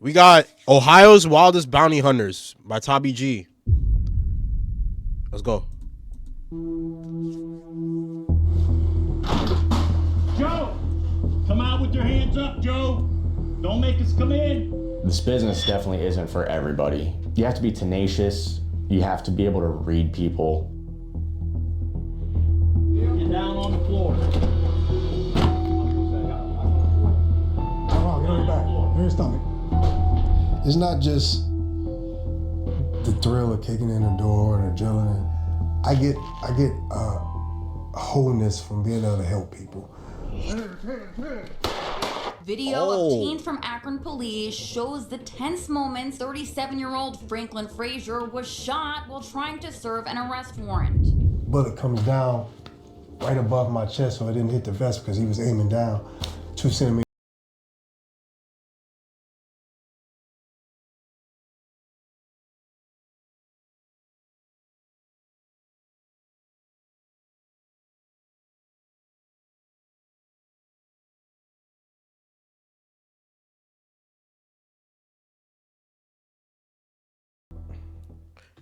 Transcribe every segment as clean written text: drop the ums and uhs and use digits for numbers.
We got Ohio's Wildest Bounty Hunters by Tommy G. Let's go. Joe, come out with your hands up, Joe. Don't make us come in. This business definitely isn't for everybody. You have to be tenacious. You have to be able to read people. Get down on the floor. Get on your back. In your stomach. It's not just the thrill of kicking in the door and adrenaline. I get wholeness from being able to help people. Video obtained from Akron police shows the tense moments 37-year-old Franklin Frazier was shot while trying to serve an arrest warrant. Bullet comes down right above my chest, so it didn't hit the vest because he was aiming down 2 centimeters.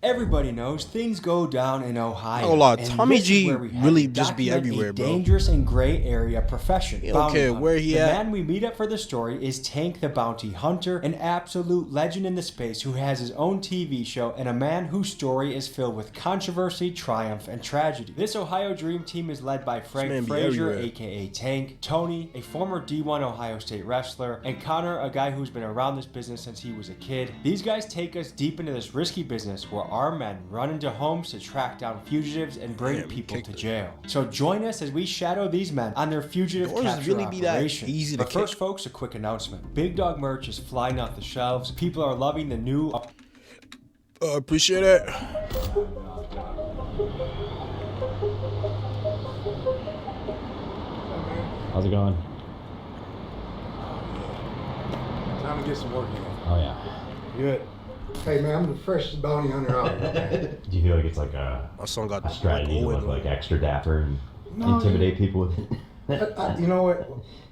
Everybody knows things go down in Ohio. Oh, Lord, and Tommy this is G where we had really to just be document everywhere, a bro. dangerous and gray area profession. He don't Bounty care hunter. where he the at. man we meet up for the story is Tank the Bounty Hunter, an absolute legend in the space who has his own TV show and a man whose story is filled with controversy, triumph, and tragedy. This Ohio Dream Team is led by Frank Frazier, aka Tank, Tony, a former D1 Ohio State wrestler, and Connor, a guy who's been around this business since he was a kid. These guys take us deep into this risky business where our men run into homes to track down fugitives and bring people to jail. So join us as we shadow these men on their fugitive capture operation. But first, folks, a quick announcement. Big Dog merch is flying off the shelves. People are loving the new... Appreciate it. How's it going? Time to get some work in. Oh yeah. Good. Hey man, I'm the freshest bounty hunter out here. Do you feel like it's like a strategy to look like extra dapper and intimidate people with it? You know what?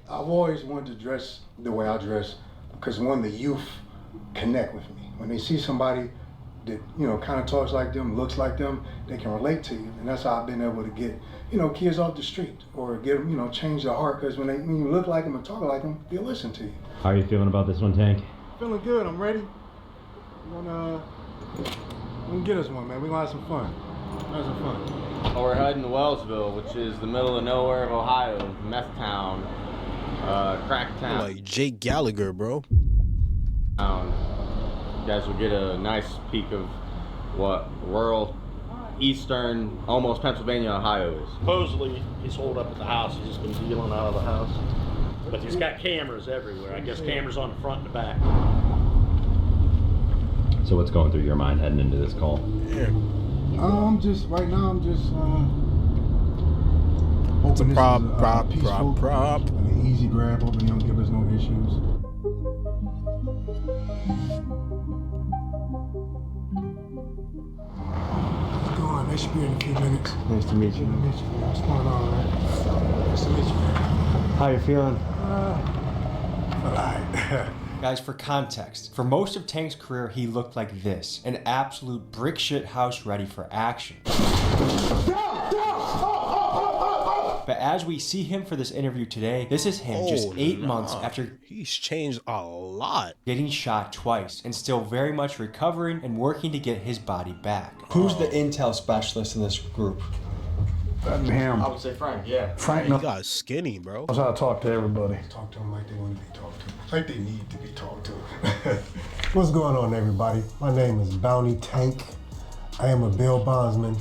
I've always wanted to dress the way I dress because one, the youth connect with me. When they see somebody that, you know, kind of talks like them, looks like them, they can relate to you. And that's how I've been able to get, you know, kids off the street or get them, you know, change their heart because when you look like them and talk like them, they'll listen to you. How are you feeling about this one, Tank? Feeling good, I'm ready. We can get us one, man. We're gonna have some fun. Have some fun. Oh, we're heading to Wellsville, which is the middle of nowhere of Ohio, meth town, crack town. Like Jake Gallagher, bro. You guys will get a nice peek of what rural, eastern, almost Pennsylvania, Ohio is. Supposedly, he's holed up at the house. He's just been dealing out of the house. But he's got cameras everywhere. I guess cameras on the front and the back. So what's going through your mind heading into this call? Yeah. Right now I'm just It's a hoping prop. An easy grab, hoping he don't give us no issues. What's going on? They should be in a few minutes. Nice to meet you. What's going on, man? Nice to meet you. How you feeling? Alright. Guys, for context, for most of Tank's career, he looked like this. An absolute brick shit house ready for action. But as we see him for this interview today, this is him just 8 months after he's changed a lot. Getting shot twice and still very much recovering and working to get his body back. Who's the intel specialist in this group? Him. I would say Frank, yeah. Frank He got skinny, bro. knows how to talk to everybody. Talk to them like they want to be talked to. Like they need to be talked to. What's going on, everybody? My name is Bounty Tank. I am a bail bondsman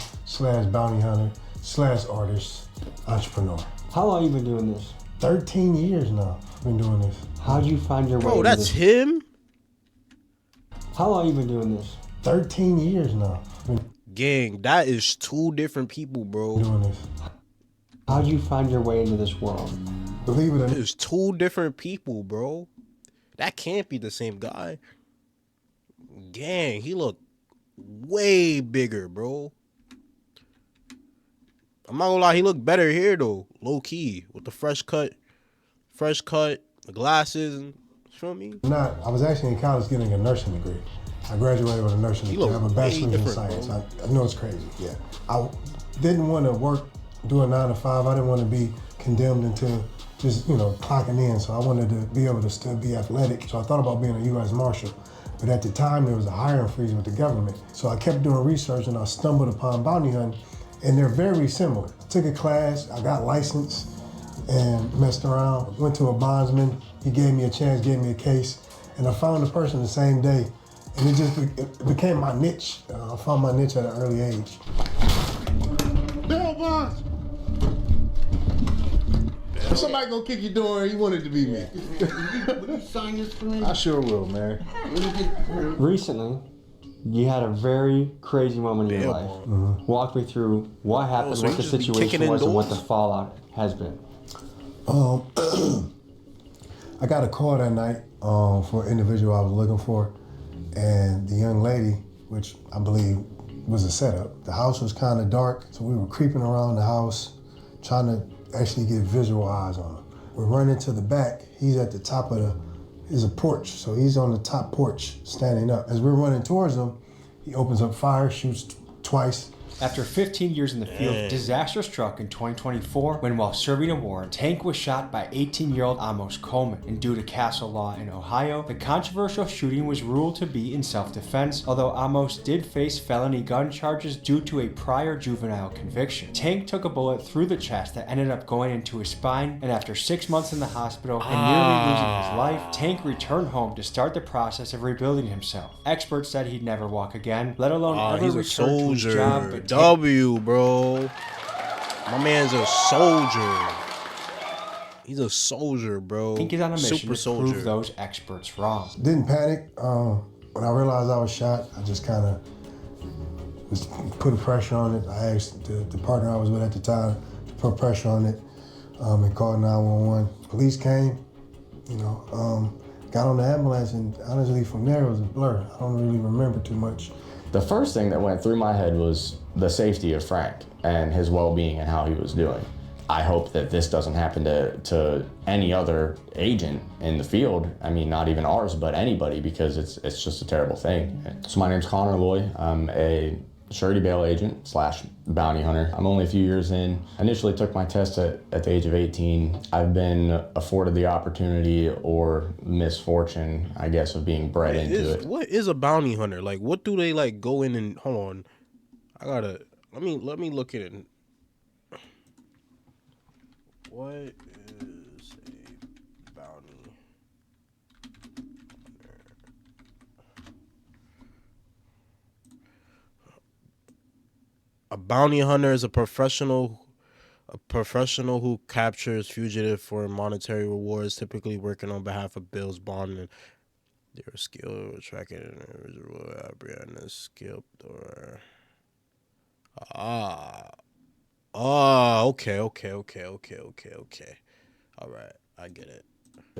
/ bounty hunter / artist, entrepreneur. How long you been doing this? 13 years now I've been doing this. How'd you find your way? Bro, that's him? How long you been doing this? 13 years now. Gang, that is two different people, bro. Doing this. How'd you find your way into this world? Believe it or not. It's two different people, bro. That can't be the same guy. Gang, he look way bigger, bro. I'm not gonna lie, he look better here though, low key, with the fresh cut, the glasses, and feel me? I was actually in college getting a nursing degree. I graduated with a nursing degree. I have a bachelor's in science. I know it's crazy, yeah. I didn't want to work, do a 9 to 5. I didn't want to be condemned into just, clocking in. So I wanted to be able to still be athletic. So I thought about being a U.S. Marshal. But at the time, there was a hiring freeze with the government. So I kept doing research and I stumbled upon bounty hunting, and they're very similar. I took a class, I got licensed and messed around. Went to a bondsman, he gave me a chance, gave me a case, and I found the person the same day. And it became my niche. I found my niche at an early age. Bail bonds! If somebody gonna kick your door, you want it to be me. Would you sign this for me? I sure will, man. Recently, you had a very crazy moment in your life. Mm-hmm. Walk me through what happened, so what you the just be situation kicking was, and what the indoors? fallout has been. I got a call that night for an individual I was looking for, and the young lady, which I believe was a setup. The house was kind of dark, so we were creeping around the house, trying to actually get visual eyes on him. We're running to the back. He's at the top of there's a porch, so he's on the top porch, standing up. As we're running towards him, he opens up fire, shoots twice. After 15 years in the field, disaster struck in 2024 when, while serving a warrant, Tank was shot by 18-year-old Amos Coleman. And due to castle law in Ohio, the controversial shooting was ruled to be in self-defense, although Amos did face felony gun charges due to a prior juvenile conviction. Tank took a bullet through the chest that ended up going into his spine, and after 6 months in the hospital and nearly losing his life, Tank returned home to start the process of rebuilding himself. Experts said he'd never walk again, let alone ever He's a return to his soldier. job, but W, bro. My man's a soldier. He's a soldier, bro. Tank is on a mission Super to soldier. prove those experts wrong. Didn't panic. When I realized I was shot, I just kind of was putting pressure on it. I asked the partner I was with at the time to put pressure on it and called 911. Police came, got on the ambulance, and honestly, from there it was a blur. I don't really remember too much. The first thing that went through my head was the safety of Frank and his well-being and how he was doing. I hope that this doesn't happen to any other agent in the field. I mean, not even ours, but anybody, because it's just a terrible thing. So my name's Connor Loy. I'm a surety bail agent / bounty hunter. I'm only a few years in. I initially took my test at the age of 18. I've been afforded the opportunity or misfortune, I guess, of being bred into it. What is a bounty hunter? Like, what do they like go in and hold on? Let me look at it. What is a bounty hunter? A bounty hunter is a professional who captures fugitive for monetary rewards, typically working on behalf of bills, bond, and their skill with tracking an individual, apprehend, skipped, or okay. All right, I get it.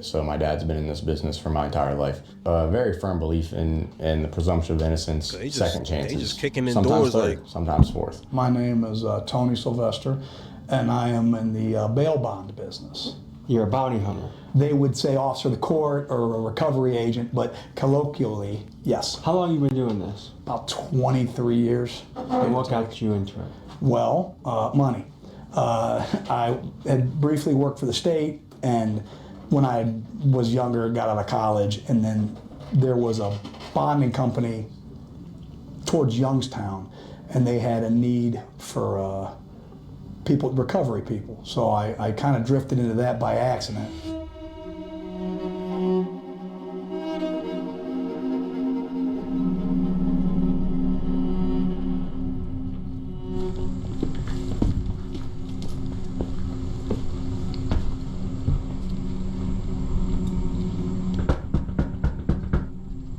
So my dad's been in this business for my entire life. Very firm belief in the presumption of innocence, second chances. They just kicking in sometimes doors, third, sometimes fourth. My name is Tony Sylvester, and I am in the bail bond business. You're a bounty hunter. They would say officer of the court or a recovery agent, but colloquially, yes. How long have you been doing this? About 23 years. And what got you into it? Well, money. I had briefly worked for the state, and when I was younger, got out of college, and then there was a bonding company towards Youngstown, and they had a need for recovery people. So I kind of drifted into that by accident.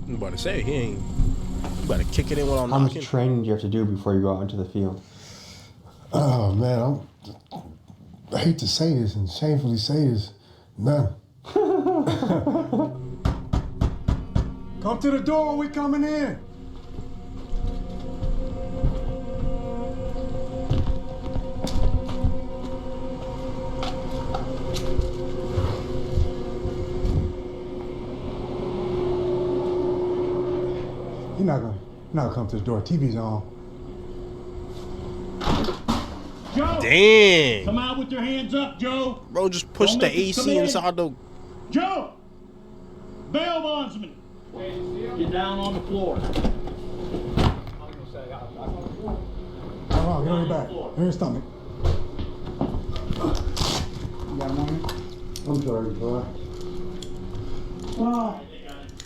I'm about to say, he ain't. You better kick it in while I'm How much knocking. training do you have to do before you go out into the field? Oh man, I hate to say this and shamefully say this, none. Come to the door, we coming in. You're not gonna come to the door. TV's on. Joe! Dang. Come out with your hands up, Joe! Bro, just push Don't the make us come AC in. inside the... Joe! Bail bondsman! Get down on the floor. Oh, get on your back. In your stomach. You got one? I'm sorry, boy. Well,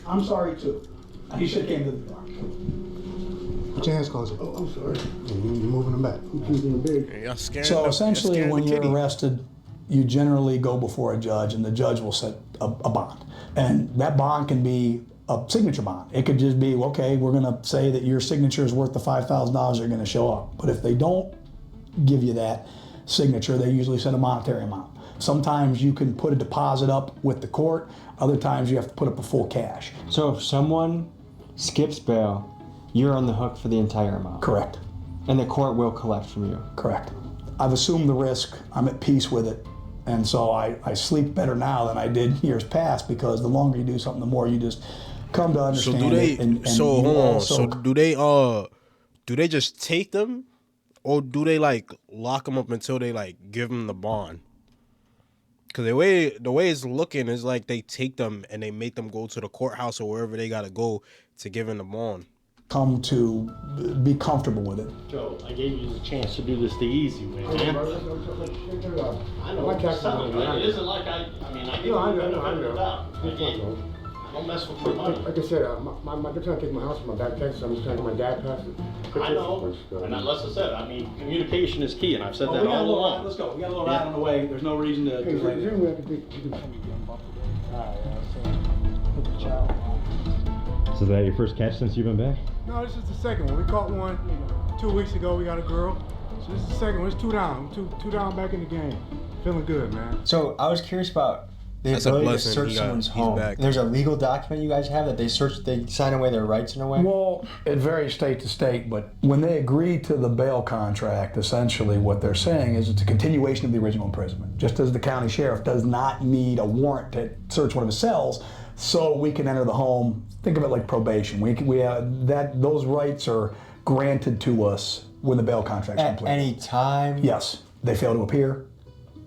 I'm sorry too. He should have came to the door. Put your hands closer. Oh, I'm sorry. You're moving them back. Y'all scaring So the- essentially, y'all scaring when the you're kitty. arrested, you generally go before a judge, and the judge will set a bond. And that bond can be a signature bond. It could just be, okay, we're going to say that your signature is worth the $5,000 you're going to show up. But if they don't give you that signature, they usually set a monetary amount. Sometimes you can put a deposit up with the court. Other times you have to put up a full cash. So if someone skips bail, you're on the hook for the entire amount. Correct. And the court will collect from you. Correct. I've assumed the risk. I'm at peace with it. And so I sleep better now than I did years past, because the longer you do something, the more you just come to So understand do they? it. And So you hold on. also- So do they just take them, or do they like lock them up until they like give them the bond? Because the way it's looking is like they take them and they make them go to the courthouse or wherever they gotta go to give them the bond. come to be comfortable with it. Joe, I gave you the chance to do this the easy way, man. I know. My taxes I'm telling you, are- it isn't like I mean, I give you No, I the know, benefit I of the know. doubt. I don't mess with my money. Like I said, they're trying to take my house from my back Texas. I'm just trying to get my dad past it. I know, and unless I said, I mean, communication is key, and I've said Oh, that all along. Let's go. We got a little ride on the way. There's no reason to Hey, is delay there it. any way I could do? Put the child. So is that your first catch since you've been back? No, this is the second one. We caught one 2 weeks ago. We got a girl. So this is the second one. It's two down. Two down back in the game. Feeling good, man. So I was curious about the That's a ability to blessing. search He's someone's back. home. There's a legal document you guys have that they sign away their rights in a way? Well, it varies state to state, but when they agree to the bail contract, essentially what they're saying is it's a continuation of the original imprisonment. Just as the county sheriff does not need a warrant to search one of his cells, so we can enter the home. Think of it like probation. Those rights are granted to us when the bail contract's At complete. any time? Yes, they fail to appear.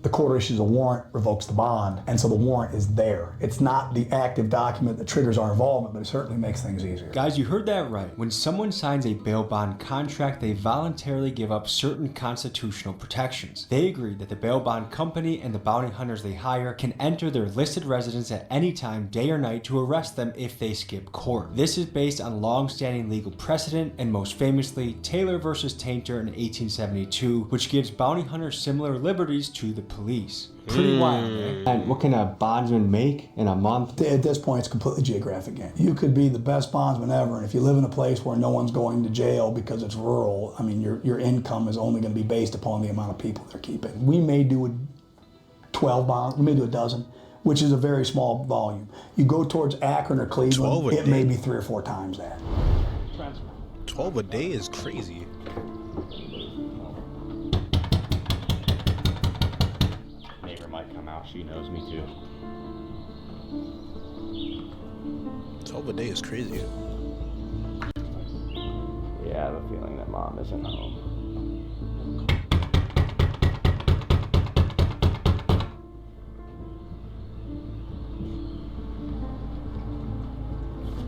The court issues a warrant, revokes the bond, and so the warrant is there. It's not the active document that triggers our involvement, but it certainly makes things easier. Guys, you heard that right. When someone signs a bail bond contract, they voluntarily give up certain constitutional protections. They agree that the bail bond company and the bounty hunters they hire can enter their listed residence at any time, day or night, to arrest them if they skip court. This is based on long-standing legal precedent, and most famously, Taylor versus Tainter in 1872, which gives bounty hunters similar liberties to the police. Pretty wild, eh? And what can a bondsman make in a month? At this point, it's completely geographic game. You could be the best bondsman ever, and if you live in a place where no one's going to jail because it's rural, I mean, your income is only going to be based upon the amount of people they're keeping. We may do 12 bonds, we may do a dozen, which is a very small volume. You go towards Akron or 12 Cleveland, a it may day. be 3 or 4 times that. 12 a day is crazy. Neighbor might come out. She knows me too. 12 a day is crazy. Yeah, I have a feeling that mom isn't home.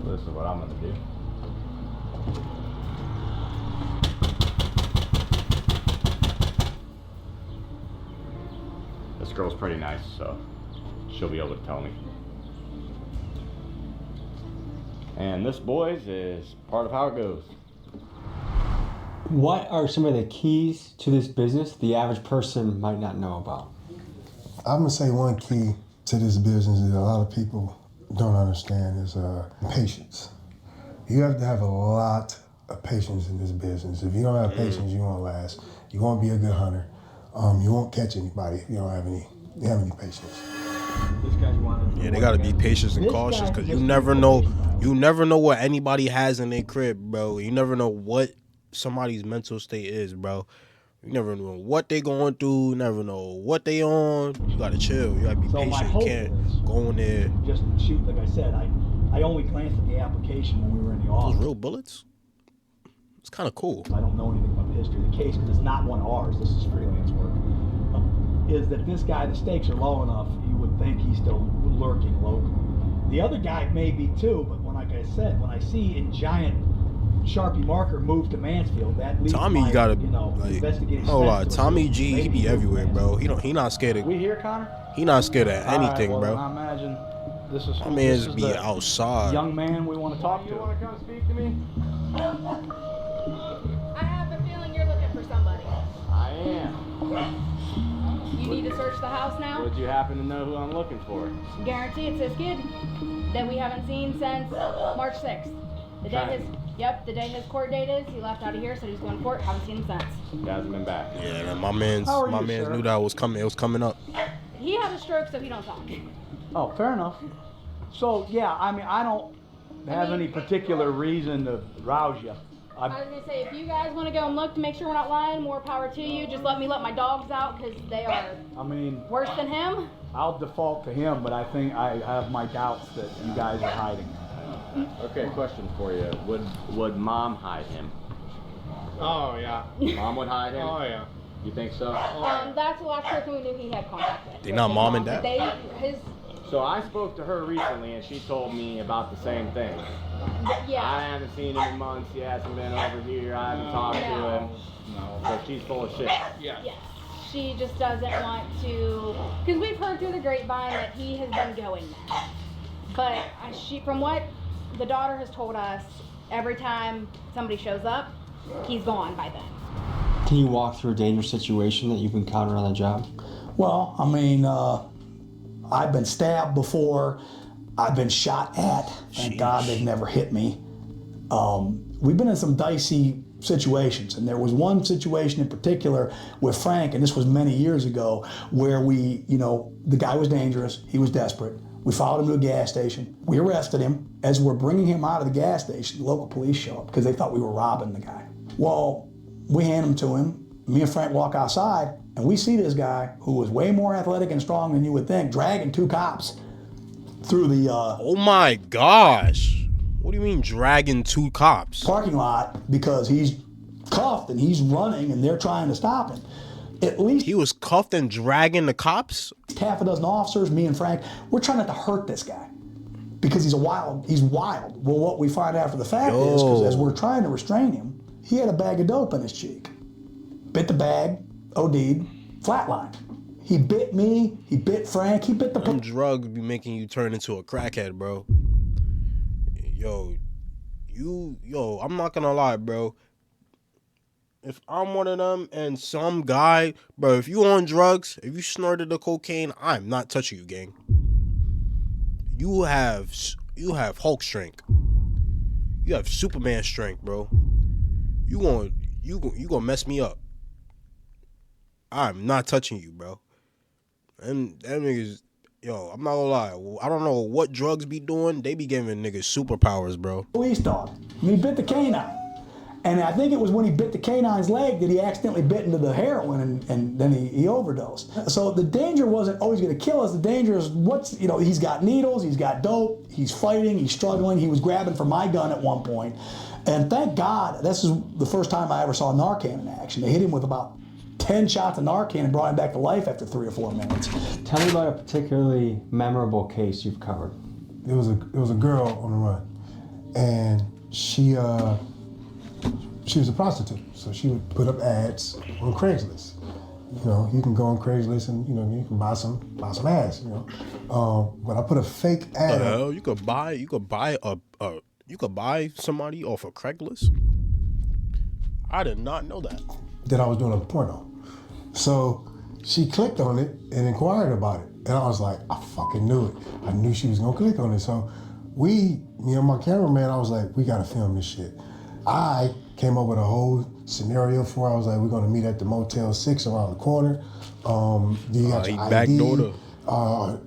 This is what I'm gonna do. This girl's pretty nice, so she'll be able to tell me. And this, boys, is part of how it goes. What are some of the keys to this business the average person might not know about? I'm gonna say one key to this business that a lot of people don't understand is patience. You have to have a lot of patience in this business. If you don't have patience, you won't last. You won't be a good hunter. You won't catch anybody if you don't have any patience. Yeah, they gotta be patient and cautious because you never know. You never know what anybody has in their crib, bro. You never know what somebody's mental state is, bro. You never know what they going through. You never know what they on. You gotta chill. You gotta be patient. You can't go in there. Just shoot, like I said, I only glanced at the application when we were in the Those office. real bullets? It's kind of cool. I don't know anything about the history of the case because it's not one of ours. This is freelance work. Is that this guy, the stakes are low enough, you would think he's still lurking locally. The other guy may be too, but like I said, when I see in giant Sharpie marker move to Mansfield, that leads Tommy my, gotta, investigating hold sense on. to Tommy assume G, he maybe be everywhere, bro. Mansfield. He not scared of. We here, Connor? He not scared of anything, All right, well, bro. then I imagine this is. My this man's is be the outside. young man we want to talk to. You want to come speak to me? I have a feeling you're looking for somebody. I am. You need to search the house now? Would you happen to know who I'm looking for? Guarantee it's this kid that we haven't seen since March 6th. The day the day his court date is, he left out of here, said he was going to court, haven't seen him since. He hasn't been back. Yeah, my man's knew that was coming. It was coming up. He had a stroke, so he don't talk. Oh, fair enough. So yeah, I mean, I don't have any particular reason to rouse you. I was going to say, if you guys want to go and look to make sure we're not lying, more power to you. Just let me let my dogs out because they are worse than him. I'll default to him, but I think I have my doubts that you guys are hiding. Okay, question for you. Would Mom hide him? Oh, yeah. Mom would hide him? Oh, yeah. You think so? That's the last person we knew he had contact with. They not mom and dad? So I spoke to her recently, and she told me about the same thing. Yeah. I haven't seen him in months. He hasn't been over here. I haven't talked to him. No. So she's full of shit. Yeah. Yes. She just doesn't want to, because we've heard through the grapevine that he has been going now. But from what the daughter has told us, every time somebody shows up, he's gone by then. Can you walk through a dangerous situation that you've encountered on the job? Well, I mean, I've been stabbed before. I've been shot at. Thank God they've never hit me. We've been in some dicey situations, and there was one situation in particular with Frank, and this was many years ago, where the guy was dangerous. He was desperate. We followed him to a gas station. We arrested him. As we're bringing him out of the gas station, the local police show up because they thought we were robbing the guy. Well, we hand him to him. Me and Frank walk outside, and we see this guy who was way more athletic and strong than you would think, dragging two cops through the oh my gosh. What do you mean dragging two cops? Parking lot, because he's cuffed and he's running and they're trying to stop him. At least he was cuffed and dragging the cops? Half a dozen officers, me and Frank, we're trying not to hurt this guy because he's wild. Well, what we find out after the fact is, because as we're trying to restrain him, he had a bag of dope in his cheek. Bit the bag, OD'd, flatlined. He bit me, he bit Frank, he bit the... Them drugs be making you turn into a crackhead, bro. Yo, I'm not gonna lie, bro. If I'm one of them and some guy, bro, if you on drugs, if you snorted the cocaine, I'm not touching you, gang. You have Hulk strength. You have Superman strength, bro. You gonna mess me up. I'm not touching you, bro. And them niggas, yo, I'm not gonna lie. I don't know what drugs be doing. They be giving niggas superpowers, bro. Police dog. And he bit the canine. And I think it was when he bit the canine's leg that he accidentally bit into the heroin and then he overdosed. So the danger wasn't, oh, he's gonna kill us. The danger is he's got needles, he's got dope, he's fighting, he's struggling. He was grabbing for my gun at one point. And thank God, this is the first time I ever saw Narcan in action. They hit him with about 10 shots of Narcan and brought him back to life after 3 or 4 minutes. Tell me about a particularly memorable case you've covered. It was a girl on the run, and she was a prostitute, so she would put up ads on Craigslist. You can go on Craigslist and you can buy some ads. But I put a fake ad. Hell, you could buy somebody off of Craigslist. I did not know that. That I was doing a porno. So she clicked on it and inquired about it. And I was like, I fucking knew it. I knew she was gonna click on it. So me and my cameraman, I was like, we gotta film this shit. I came up with a whole scenario for her. I was like, we're gonna meet at the Motel 6 around the corner. You got your ID.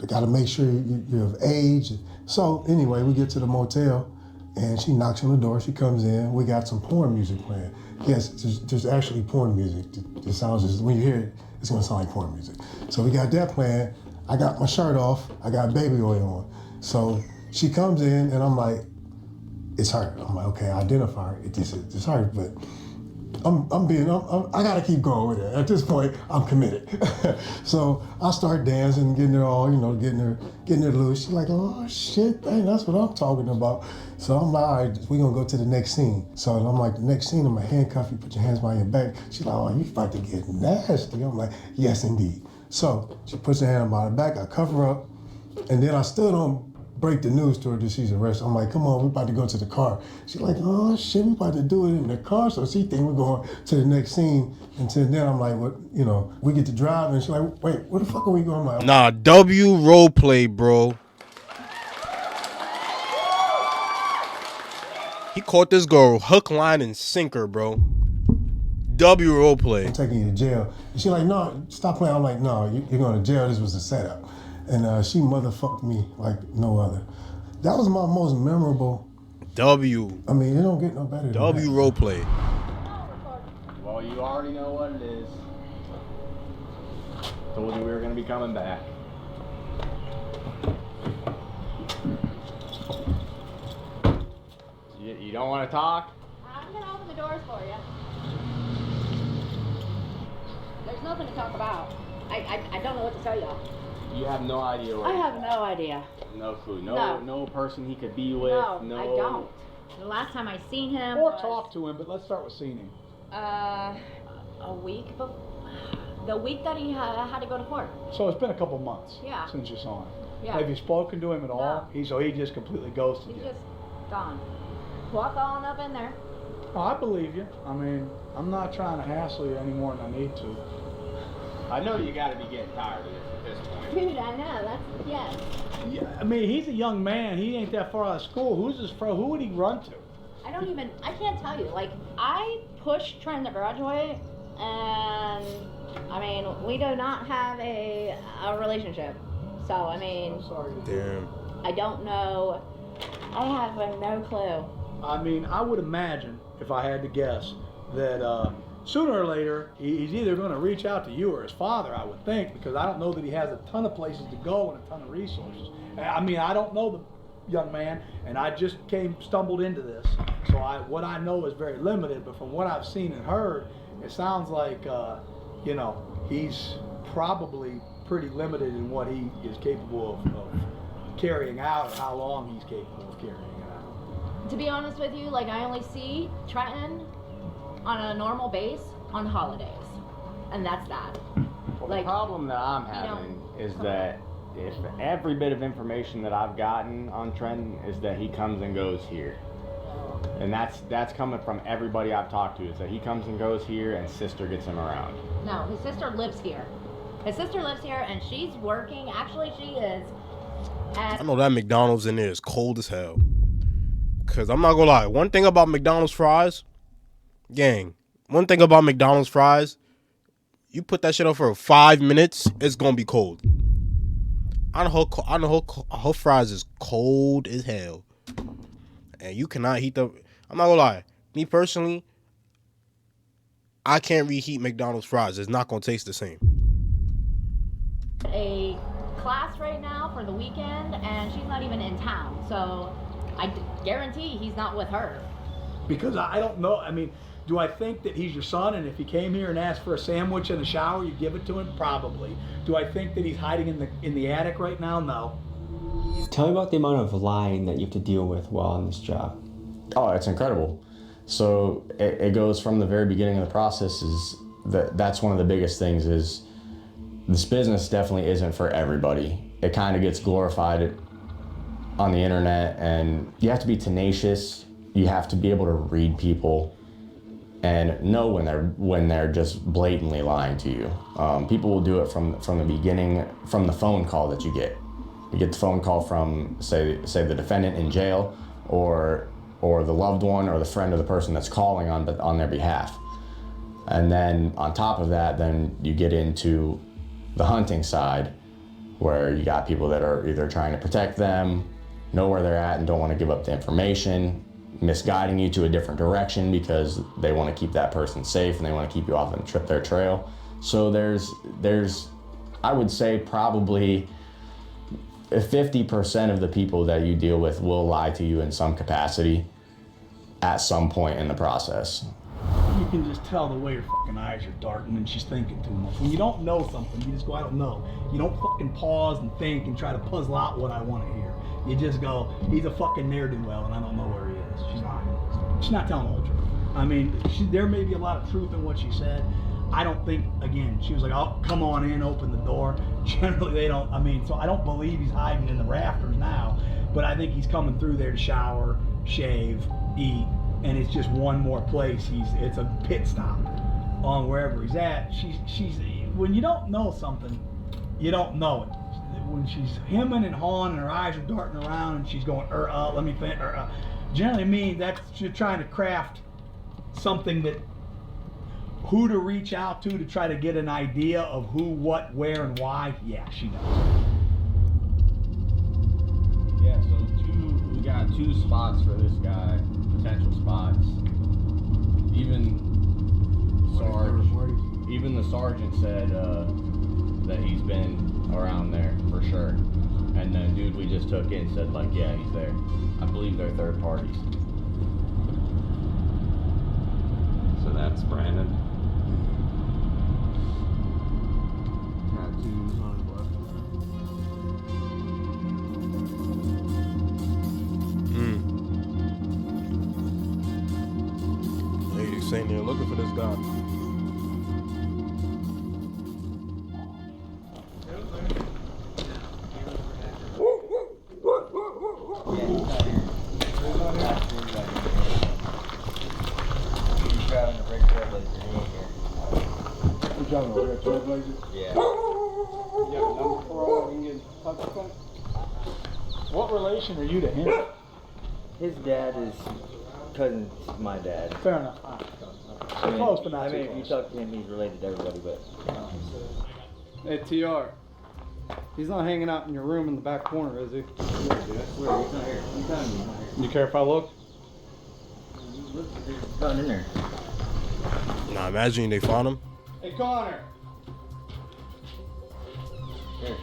Gotta make sure you're of age. So anyway, we get to the motel and she knocks on the door. She comes in. We got some porn music playing. Yes, there's actually porn music. It sounds just, when you hear it, it's gonna sound like porn music. So we got that playing. I got my shirt off. I got baby oil on. So she comes in and I'm like, it's her. I'm like, okay, I identify her. It's her, but I gotta keep going with it. At this point, I'm committed. So I start dancing, getting her all, getting her loose. She's like, oh shit, dang, that's what I'm talking about. So I'm like, all right, we're gonna go to the next scene. So I'm like, the next scene, I'm gonna handcuff you, put your hands behind your back. She's like, oh, you about to get nasty. I'm like, yes, indeed. So she puts her hand behind her back, I cover her up, and then I still don't break the news to her that she's arrested. I'm like, come on, we're about to go to the car. She's like, oh shit, we're about to do it in the car. So she think we're going to the next scene. Until then, I'm like, what, we get to drive, and she's like, wait, where the fuck are we going? I'm like, Nah, W role play, bro. He caught this girl hook, line, and sinker, bro. W role play. I'm taking you to jail. And she's like, no, stop playing. I'm like, no, you're going to jail. This was a setup. And she motherfucked me like no other. That was my most memorable. W. I mean, it don't get no better than W that. role play. Well, you already know what it is. Told you we were gonna be coming back. You don't want to talk? I'm gonna open the doors for you. There's nothing to talk about. I don't know what to tell y'all. You have no idea what. I have no idea. No clue. No. No person he could be with. No, I don't. The last time I seen him Or was, talk to him, but let's start with seeing him. a week before. The week that he had to go to court. So it's been a couple months Yeah. since you saw him. Yeah. Have you spoken to him at all? No. So he just completely ghosted He's you. just gone. Walk on up in there. Oh, I believe you. I mean, I'm not trying to hassle you any more than I need to. I know you got to be getting tired of this at this point. Dude, I know. That's, yes. Yeah, I mean, he's a young man. He ain't that far out of school. Who's his friend? Who would he run to? I can't tell you. Like, I pushed trying to graduate, and, I mean, we do not have a relationship. So, I mean, I'm sorry. Damn. I don't know. I have no clue. I mean, I would imagine, if I had to guess, that sooner or later, he's either going to reach out to you or his father, I would think, because I don't know that he has a ton of places to go and a ton of resources. I mean, I don't know the young man, and I just stumbled into this. So what I know is very limited, but from what I've seen and heard, it sounds like, he's probably pretty limited in what he is capable of carrying out, or how long he's capable of carrying it out. To be honest with you, like, I only see Trenton on a normal base on holidays. And that's that. Well, Like, the problem that I'm having is that if every bit of information that I've gotten on Trenton is that he comes and goes here. And that's coming from everybody I've talked to, is that he comes and goes here and sister gets him around. No, his sister lives here. His sister lives here and she's working. Actually, she is at... I know that McDonald's in there is cold as hell. Cause I'm not gonna lie, one thing about McDonald's fries, gang, one thing about McDonald's fries, you put that shit up for 5 minutes, it's gonna be cold. I know her fries is cold as hell. And you cannot heat them. I'm not gonna lie, me personally, I can't reheat McDonald's fries. It's not gonna taste the same. a class right now for the weekend and she's not even in town. So I guarantee he's not with her. Because I don't know. I mean, do I think that he's your son, and if he came here and asked for a sandwich in the shower, you'd give it to him? Probably. Do I think that he's hiding in the attic right now? No. Tell me about the amount of lying that you have to deal with while on this job. Oh, it's incredible. So it goes from the very beginning of the process. That's one of the biggest things is this business definitely isn't for everybody. It kind of gets glorified on the internet, and you have to be tenacious. You have to be able to read people and know when they're just blatantly lying to you. People will do it from the beginning, from the phone call that you get. You get the phone call from say the defendant in jail, or the loved one or the friend of the person that's calling on their behalf. And then on top of that, then you get into the hunting side, where you got people that are either trying to protect them, know where they're at and don't want to give up the information, misguiding you to a different direction because they want to keep that person safe and they want to keep you off their trail. So there's I would say probably 50% of the people that you deal with will lie to you in some capacity at some point in the process. You can just tell the way her fucking eyes are darting and she's thinking too much. When you don't know something, you just go, I don't know. You don't fucking pause and think and try to puzzle out what I want to hear. You just go, he's a fucking ne'er-do-well and I don't know where he is. She's lying. She's not telling the whole truth. I mean, there may be a lot of truth in what she said. I don't think, again, she was like, oh, come on in, open the door. Generally, they don't, I mean, so I don't believe he's hiding in the rafters now, but I think he's coming through there to shower, shave, eat, and it's just one more place. It's a pit stop on wherever he's at. She's when you don't know something, you don't know it. When she's hemming and hawing and her eyes are darting around and she's going, let me think, generally means that you're trying to craft something that who to reach out to try to get an idea of who, what, where, and why. Yeah, she does. Yeah, so we got 2 spots for this guy, potential spots. Even the sergeant said that he's been around there for sure. And the dude we just took in said like, yeah, he's there. I believe they're third parties. So that's Brandon. Tattoos on his left arm. Hey, you saying they're looking for this guy. What relation are you to him? His dad is cousin to my dad. Fair enough. Close, but not too if you close. talk to him, he's related to everybody, but. Hey, TR. He's not hanging out in your room in the back corner, is he? Yeah, dude, I swear, he's not here. You telling me he's not here? You care if I look? There's a gun in there. Nah, imagine they found him. Hey, Connor. Here.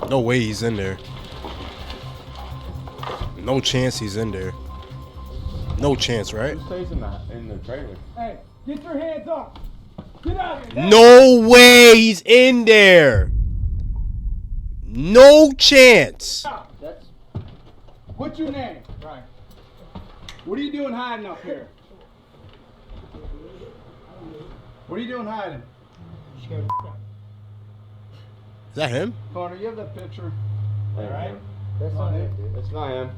No way he's in there. No chance he's in there. No chance, right? Who stays in the trailer? Hey, get your hands up. Get out of here. No way he's in there. No chance. That's. What's your name? Right. What are you doing hiding up here? What are you doing hiding? Is that him? Connor, you have that picture. All right. That's not him, dude. That's not him.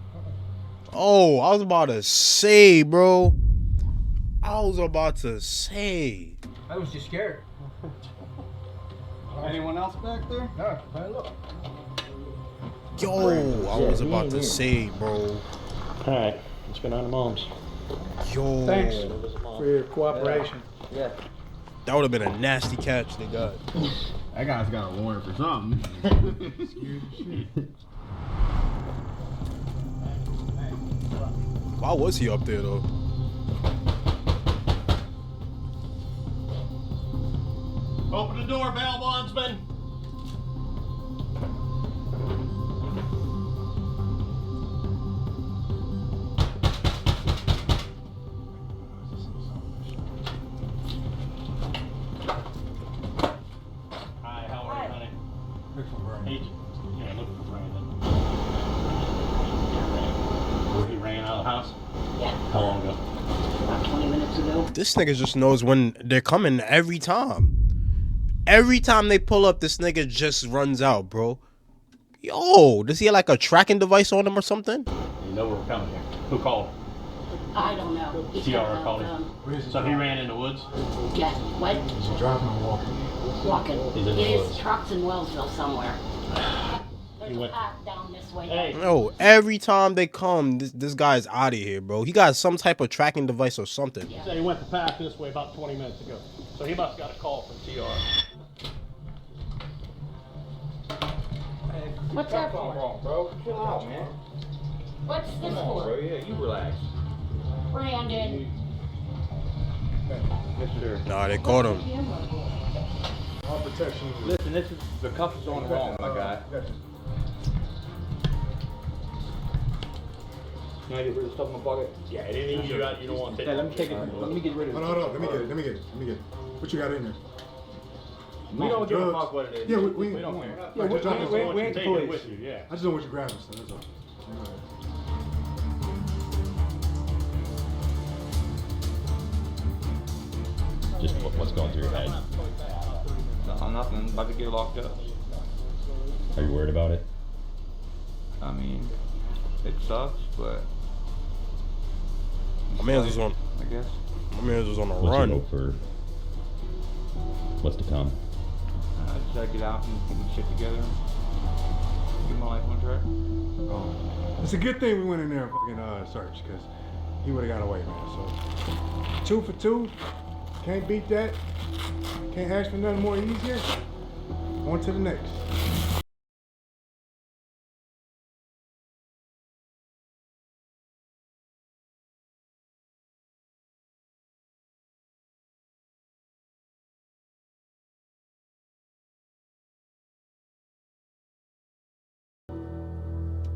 Oh, I was about to say, bro. I was about to say. I was just scared. Anyone else back there? No, hey, look. Yo, I was about to say, bro. Alright, let's go down to Mom's. Yo. Thanks for your cooperation. Yeah. That would have been a nasty catch they got. That guy's got a warrant for something. Why was he up there, though? Open the door, bail bondsman. Hi, how are you, honey? Hey, yeah, looking for Brandon. He ran out of the house? Yeah. How long ago? About 20 minutes ago. This nigga just knows when they're coming every time. Every time they pull up, this nigga just runs out, bro. Yo, does he have like a tracking device on him or something? You know we're coming here. Who called? I don't know. He TR said, called him. So he ran in the woods? Yeah, what? Is he driving or walking? Walking. He's in the It is woods. trucks in Wellsville somewhere. There's He a went- path down this way. Hey. No, every time they come, this guy's out of here, bro. He got some type of tracking device or something. He said he went the path this way about 20 minutes ago. So he must have got a call from TR. What's that for? Bro, chill out, man. What's this Come on, bro. for? Yeah, you relax. Brandon. Yes, sir. Nah, they caught him. All protection. Listen, this is the cuff is on wrong, my guy. Can I get rid of stuff in my pocket? Yeah, anything you got, you don't want to take. Hey, let me take it. Let me get rid of it. Hold on, let me get it. What you got in there? We don't give a Drugs. fuck what it is. Yeah, we don't care. Yeah, we ain't the Take it police. with you, yeah. I just don't want you grabbing stuff. That's all. Just what's going through your head? Nothing. About to get locked up. Are you worried about it? I mean, it sucks, but My man was on. I guess. My man was on a What's your run. hope for what's to come? I just gotta get out and get my shit together. Get my life on track. Oh, it's a good thing we went in there and fucking searched, because he would have got away, man. So 2 for 2. Can't beat that. Can't ask for nothing more easier. On to the next.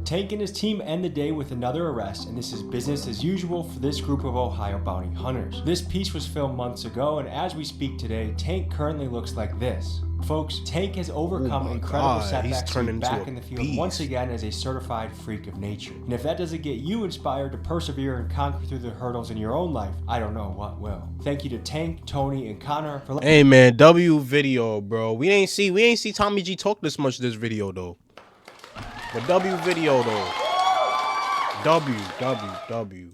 Tank and his team end the day with another arrest, and this is business as usual for this group of Ohio bounty hunters. This piece was filmed months ago, and as we speak today, Tank currently looks like this. Folks, Tank has overcome incredible setbacks to be back in the field once again as a certified freak of nature. And if that doesn't get you inspired to persevere and conquer through the hurdles in your own life, I don't know what will. Thank you to Tank, Tony, and Connor for Hey man, W video, bro. We ain't see Tommy G talk this much this video though. But W video though. W.